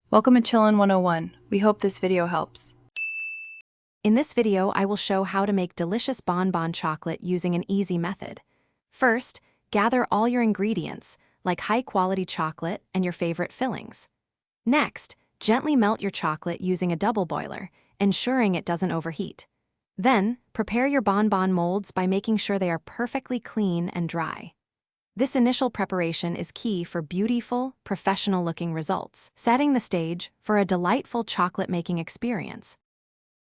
Welcome to Chillin' 101. We hope this video helps. In this video, I will show how to make delicious bonbon chocolate using an easy method. First, gather all your ingredients, like high-quality chocolate and your favorite fillings. Next, gently melt your chocolate using a double boiler, ensuring it doesn't overheat. Then, prepare your bonbon molds by making sure they are perfectly clean and dry. This initial preparation is key for beautiful, professional-looking results, setting the stage for a delightful chocolate-making experience.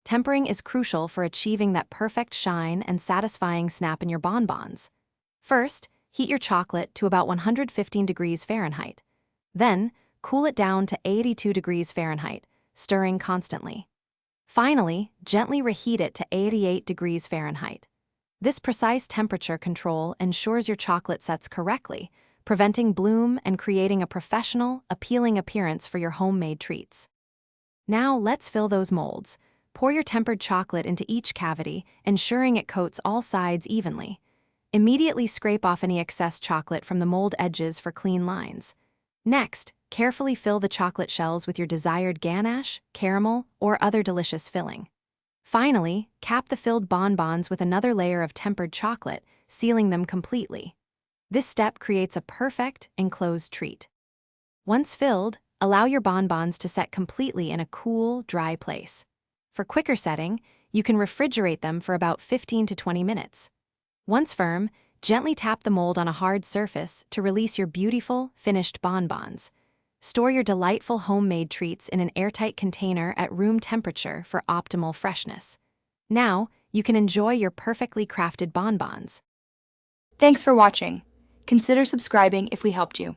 Tempering is crucial for achieving that perfect shine and satisfying snap in your bonbons. First, heat your chocolate to about 115 degrees Fahrenheit. Then, cool it down to 82 degrees Fahrenheit, stirring constantly. Finally, gently reheat it to 88 degrees Fahrenheit. This precise temperature control ensures your chocolate sets correctly, preventing bloom and creating a professional, appealing appearance for your homemade treats. Now let's fill those molds. Pour your tempered chocolate into each cavity, ensuring it coats all sides evenly. Immediately scrape off any excess chocolate from the mold edges for clean lines. Next, carefully fill the chocolate shells with your desired ganache, caramel, or other delicious filling. Finally, cap the filled bonbons with another layer of tempered chocolate, sealing them completely. This step creates a perfect, enclosed treat. Once filled, allow your bonbons to set completely in a cool, dry place. For quicker setting, you can refrigerate them for about 15 to 20 minutes. Once firm, gently tap the mold on a hard surface to release your beautiful, finished bonbons. Store your delightful homemade treats in an airtight container at room temperature for optimal freshness. Now, you can enjoy your perfectly crafted bonbons. Thanks for watching. Consider subscribing if we helped you.